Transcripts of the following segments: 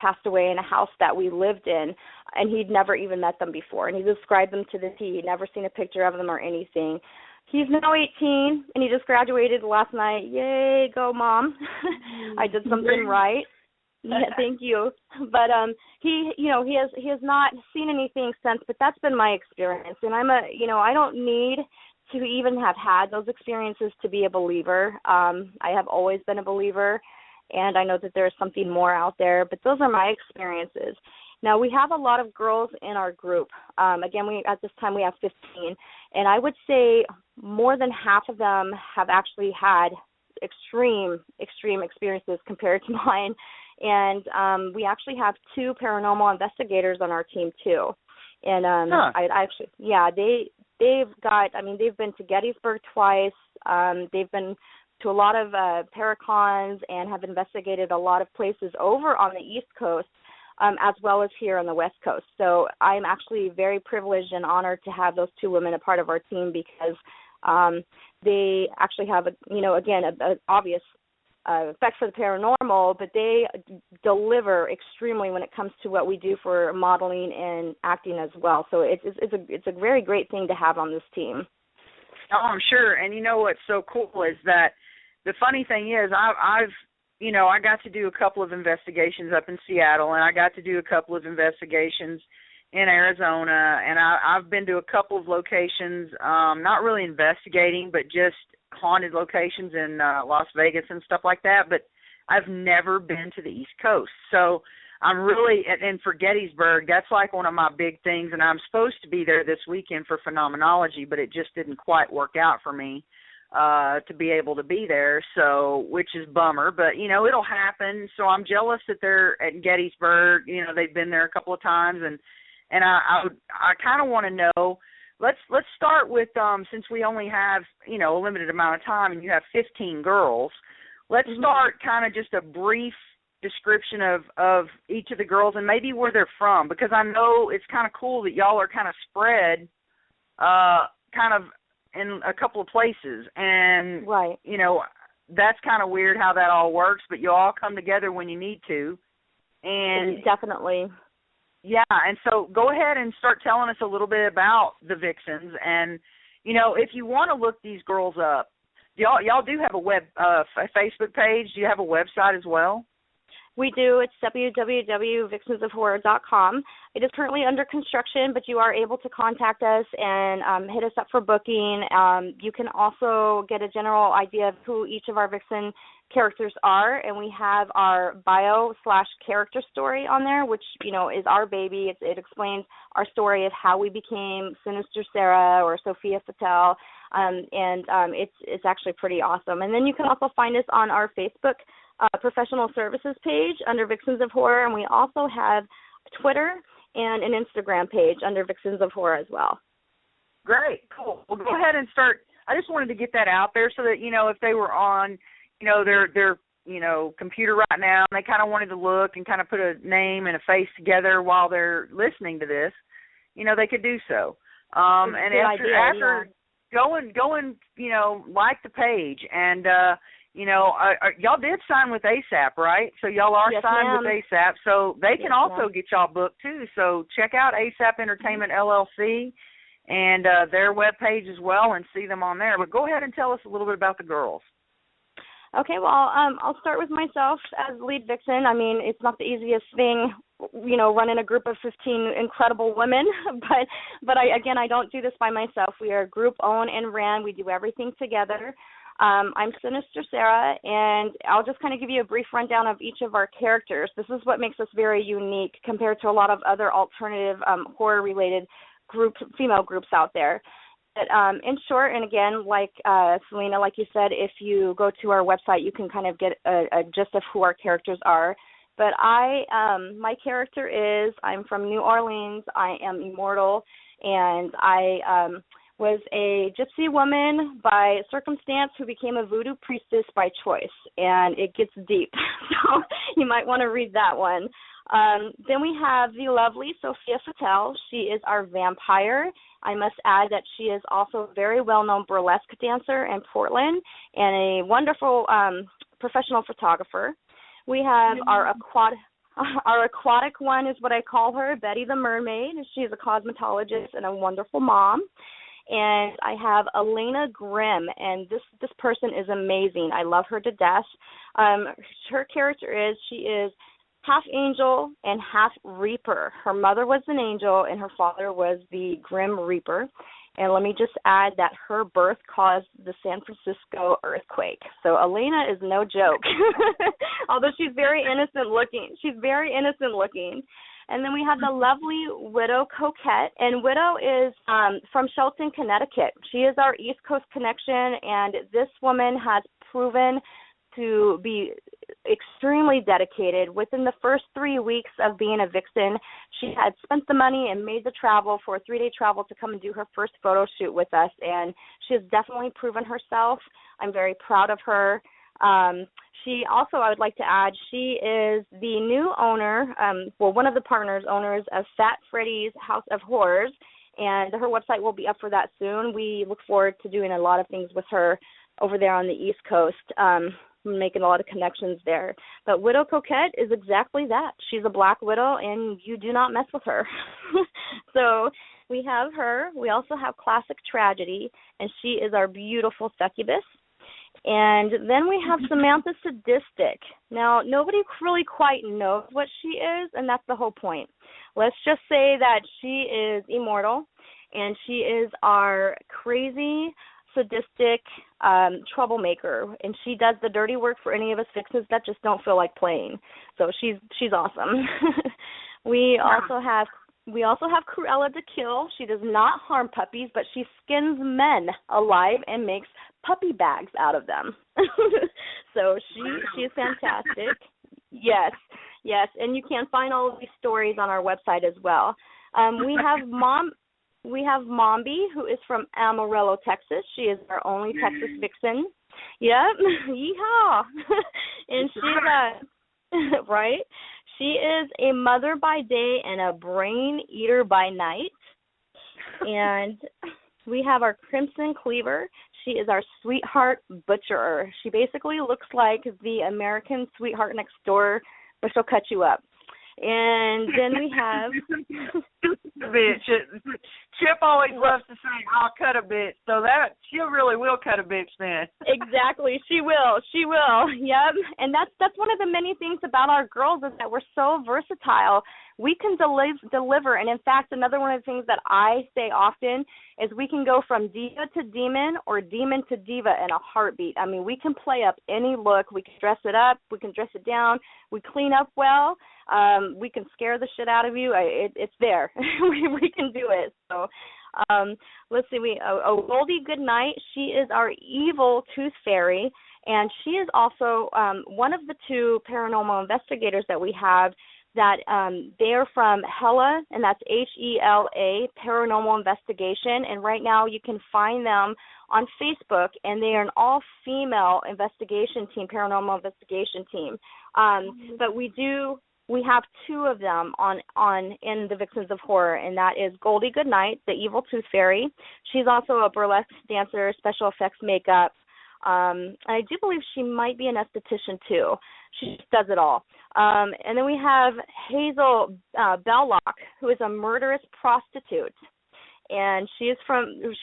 passed away in a house that we lived in, and he'd never even met them before. And he described them to the T. He'd never seen a picture of them or anything. He's now 18, and he just graduated last night. Yay, go, Mom. I did something right. Yeah, thank you. But he has not seen anything since, but that's been my experience. And I don't need to even have had those experiences to be a believer. I have always been a believer, and I know that there's something more out there, but those are my experiences. Now, we have a lot of girls in our group. Again, at this time we have 15, and I would say more than half of them have actually had extreme experiences compared to mine. And we actually have 2 paranormal investigators on our team too. And they've been to Gettysburg twice. They've been to a lot of paracons and have investigated a lot of places over on the East Coast, as well as here on the West Coast. So I'm actually very privileged and honored to have those 2 women a part of our team, because they actually have, an obvious effect for the paranormal, but they deliver extremely when it comes to what we do for modeling and acting as well. So it's a very great thing to have on this team. Oh, I'm sure. And you know what's so cool is that the funny thing is I got to do a couple of investigations up in Seattle, and I got to do a couple of investigations in Arizona, and I've been to a couple of locations, not really investigating, but just haunted locations in Las Vegas and stuff like that, but I've never been to the East Coast. So I'm really, and for Gettysburg, that's like one of my big things, and I'm supposed to be there this weekend for phenomenology, but it just didn't quite work out for me to be able to be there, so, which is bummer, but, it'll happen. So I'm jealous that they're at Gettysburg. They've been there a couple of times, and I kind of want to know, let's start with, since we only have, a limited amount of time and you have 15 girls, let's start kind of just a brief description of each of the girls and maybe where they're from, because I know it's kind of cool that y'all are kind of spread kind of in a couple of places, and right. That's kind of weird how that all works, but you all come together when you need to. And definitely. Yeah, and so go ahead and start telling us a little bit about the Vixens, and if you want to look these girls up, y'all do have a Facebook page. Do you have a website as well? We do. It's www.vixensofhorror.com. It is currently under construction, but you are able to contact us and hit us up for booking. You can also get a general idea of who each of our Vixen characters are, and we have our bio/character story on there, which, is our baby. It explains our story of how we became Sinister Sarah or Sophia Fatale, and it's actually pretty awesome. And then you can also find us on our Facebook professional services page under Vixens of Horror, and we also have Twitter and an Instagram page under Vixens of Horror as well. Great, cool. Well, go ahead and start. I just wanted to get that out there so that, if they were on, their computer right now, and they kind of wanted to look and kind of put a name and a face together while they're listening to this, they could do so. And after go and like the page, and y'all did sign with ASAP, right? So y'all are signed with ASAP, so they can also get y'all booked too. So check out ASAP Entertainment LLC and their webpage as well, and see them on there. But go ahead and tell us a little bit about the girls. Okay, well, I'll start with myself as lead Vixen. I mean, it's not the easiest thing, running a group of 15 incredible women, but I don't do this by myself. We are group owned and ran. We do everything together. I'm Sinister Sarah, and I'll just kind of give you a brief rundown of each of our characters. This is what makes us very unique compared to a lot of other alternative horror-related female groups out there. But in short, and again, like Selena, like you said, if you go to our website, you can kind of get a gist of who our characters are. But my character is, I'm from New Orleans. I am immortal, and I was a gypsy woman by circumstance who became a voodoo priestess by choice, and it gets deep, so you might want to read that one. Then we have the lovely Sophia Fatale. She is our vampire. I must add that she is also a very well-known burlesque dancer in Portland and a wonderful professional photographer. We have our Our aquatic one is what I call her, Betty the Mermaid. She's a cosmetologist and a wonderful mom. And I have Elena Grimm, and this person is amazing. I love her to death. Her character is, she is half angel and half reaper. Her mother was an angel, and her father was the Grim Reaper. And let me just add that her birth caused the San Francisco earthquake. So Elena is no joke, although she's very innocent looking. And then we have the lovely Widow Coquette. And Widow is from Shelton, Connecticut. She is our East Coast connection, and this woman has proven to be extremely dedicated. Within the first 3 weeks of being a Vixen, she had spent the money and made the travel for a 3-day travel to come and do her first photo shoot with us, and she has definitely proven herself. I'm very proud of her. She also, I would like to add, she is the new owner, one of the owners of Fat Freddy's House of Horrors, and her website will be up for that soon. We look forward to doing a lot of things with her over there on the East Coast, making a lot of connections there. But Widow Coquette is exactly that. She's a black widow, and you do not mess with her. So we have her. We also have Classic Tragedy, and she is our beautiful succubus. And then we have Samantha Sadistic. Now, nobody really quite knows what she is, and that's the whole point. Let's just say that she is immortal, and she is our crazy, sadistic troublemaker, and she does the dirty work for any of us Vixens that just don't feel like playing. So she's awesome. We also have Cruella de Kill. She does not harm puppies, but she skins men alive and makes puppy bags out of them. So she is fantastic. Yes, and you can find all of these stories on our website as well. We have Mombi, who is from Amarillo, Texas. She is our only Texas Vixen. Yep, yeehaw. And she's right. She is a mother by day and a brain eater by night. And we have our Crimson Cleaver. She is our sweetheart butcherer. She basically looks like the American sweetheart next door, but she'll cut you up. And then we have bitch. Chip always loves to say, "I'll cut a bitch," so that she really will cut a bitch then. Exactly, she will. Yep, and that's one of the many things about our girls is that we're so versatile. We can deliver, and in fact, another one of the things that I say often is we can go from diva to demon or demon to diva in a heartbeat. I mean, we can play up any look. We can dress it up. We can dress it down. We clean up well. We can scare the shit out of you. It's there. we can do it. So let's see. Goldie Goodnight. She is our evil tooth fairy, and she is also one of the 2 paranormal investigators that we have. That they are from Hela, and that's HELA, Paranormal Investigation, and right now you can find them on Facebook, and they are an all-female investigation team, paranormal investigation team. But we have 2 of them in the Vixens of Horror, and that is Goldie Goodnight, the evil tooth fairy. She's also a burlesque dancer, special effects makeup. I do believe she might be an esthetician too. She just does it all. And then we have Hazel Belloc, who is a murderous prostitute, and she's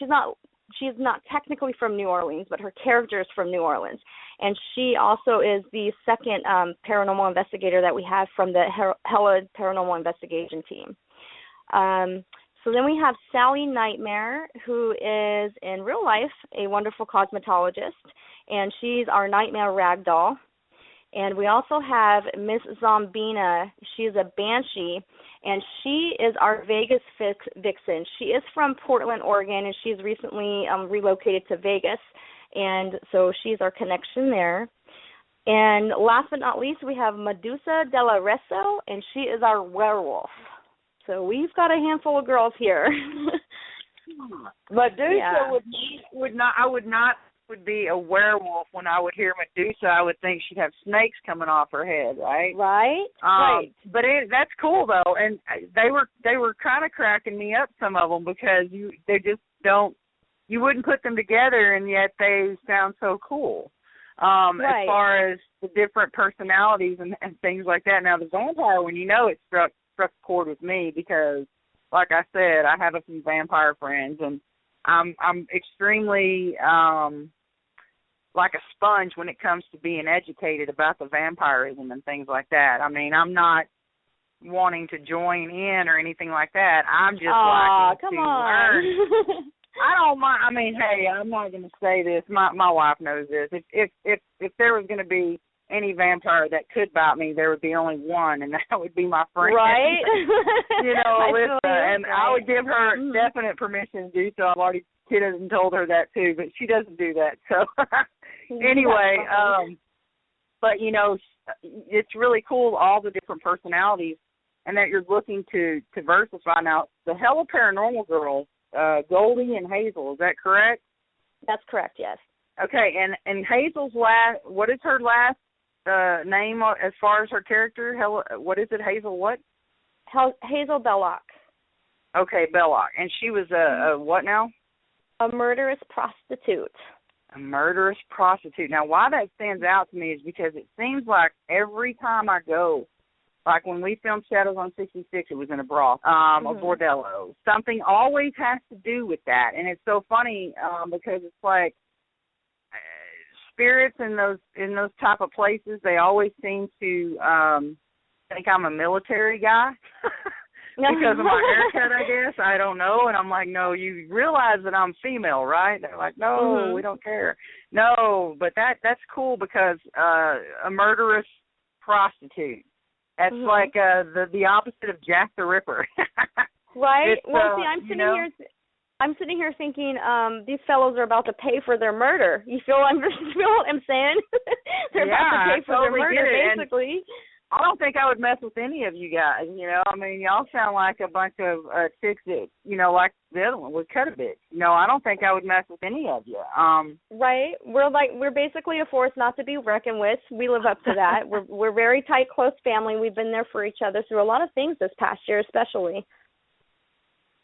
not technically from New Orleans, but her character is from New Orleans, and she also is the second paranormal investigator that we have from the Hela Paranormal Investigation team. So then we have Sally Nightmare, who is in real life a wonderful cosmetologist, and she's our Nightmare Ragdoll. And we also have Miss Zombina. She's a banshee, and she is our Vegas Vixen. She is from Portland, Oregon, and she's recently relocated to Vegas, and so she's our connection there. And last but not least, we have Medusa Della Resso, and she is our werewolf. So we've got a handful of girls here. Medusa would be a werewolf. When I would hear Medusa, I would think she'd have snakes coming off her head, right? Right. But that's cool though, and they were kind of cracking me up, some of them, because they just don't. You wouldn't put them together, and yet they sound so cool. As far as the different personalities and things like that. Now, the vampire one, it struck a chord with me because, like I said, I have a few vampire friends, and I'm extremely like a sponge when it comes to being educated about the vampirism and things like that. I mean, I'm not wanting to join in or anything like that. I'm just liking to learn. I don't mind. I mean, hey, I'm not going to say this. My wife knows this. If there was going to be any vampire that could bite me, there would be only one, and that would be my friend. Right. Alyssa, and I would give her definite permission to do so. I've already kidded and told her that too, but she doesn't do that. So anyway, but it's really cool, all the different personalities, and that you're looking to diversify. Now, the Hella Paranormal girls, Goldie and Hazel, is that correct? That's correct, yes. Okay, and Hazel's last, what is her last name as far as her character? What is it, Hazel what? Hazel Belloc. Okay, Belloc. And she was a what now? A murderous prostitute. A murderous prostitute. Now, why that stands out to me is because it seems like every time I go, like when we filmed Shadows on 66, it was in a broth, a bordello. Something always has to do with that. And it's so funny because it's like spirits in those type of places, they always seem to think I'm a military guy. Because of my haircut, I guess. I don't know. And I'm like, no, you realize that I'm female, right? They're like, no, we don't care. No, but that's cool because a murderous prostitute. That's like the opposite of Jack the Ripper. Right. Well, see, I'm sitting here thinking these fellows are about to pay for their murder. You feel what I'm saying? They're about to pay for their murder, basically. I don't think I would mess with any of you guys, I mean, y'all sound like a bunch of chicks that, like the other one would cut a bitch. I don't think I would mess with any of you. Right. We're basically a force not to be reckoned with. We live up to that. We're very tight, close family. We've been there for each other through a lot of things this past year, especially.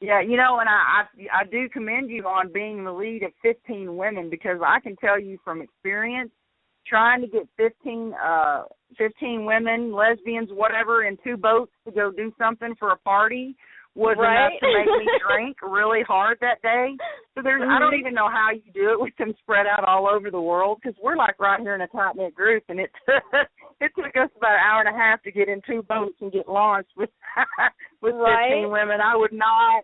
Yeah, and I do commend you on being the lead of 15 women because I can tell you from experience, trying to get 15 women, lesbians, whatever, in two boats to go do something for a party was enough to make me drink really hard that day. So I don't even know how you do it with them spread out all over the world because we're like right here in a tight-knit group, and it took us about an hour and a half to get in two boats and get launched with 15 women. I would not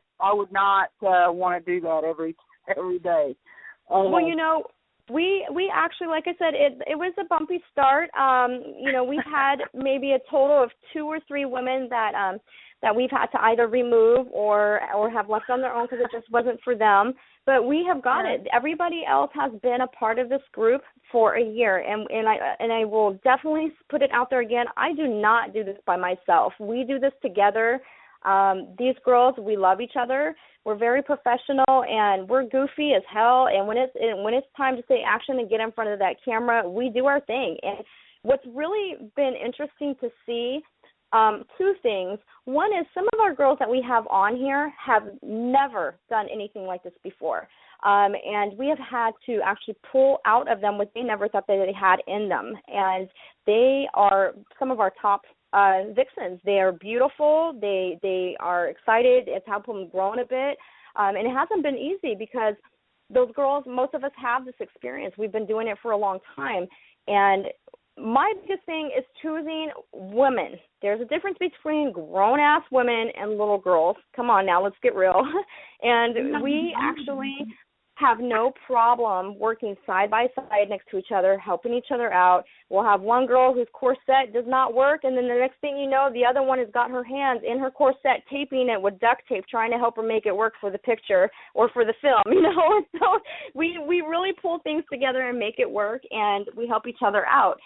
want to do that every day. Well, We actually, like I said, it was a bumpy start. We've had maybe a total of 2 or 3 women that we've had to either remove or have left on their own because it just wasn't for them. But we have got it. Everybody else has been a part of this group for a year, and I will definitely put it out there again. I do not do this by myself. We do this together. These girls, we love each other. We're very professional, and we're goofy as hell. And when it's time to say action and get in front of that camera, we do our thing. And what's really been interesting to see, 2 things. One is some of our girls that we have on here have never done anything like this before. And we have had to actually pull out of them what they never thought that they had in them. And they are some of our top Vixens. They are beautiful. They are excited. It's helped them grow a bit. And it hasn't been easy because those girls, most of us have this experience. We've been doing it for a long time. And my biggest thing is choosing women. There's a difference between grown-ass women and little girls. Come on now, let's get real. And we actually have no problem working side by side next to each other, helping each other out. We'll have one girl whose corset does not work, and then the next thing you know, the other one has got her hands in her corset, taping it with duct tape, trying to help her make it work for the picture or for the film, So we really pull things together and make it work, and we help each other out.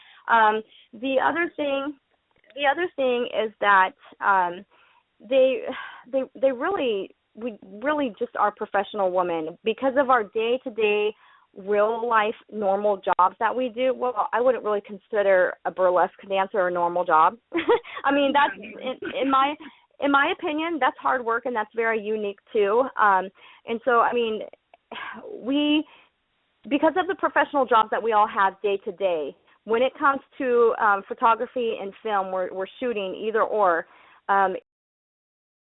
The other thing is that we really just are professional women because of our day-to-day real life normal jobs that we do. Well, I wouldn't really consider a burlesque dancer a normal job. I mean, that's in my opinion, that's hard work, and that's very unique too. And so, I mean, we because of the professional jobs that we all have day to day, when it comes to photography and film, we're shooting either or.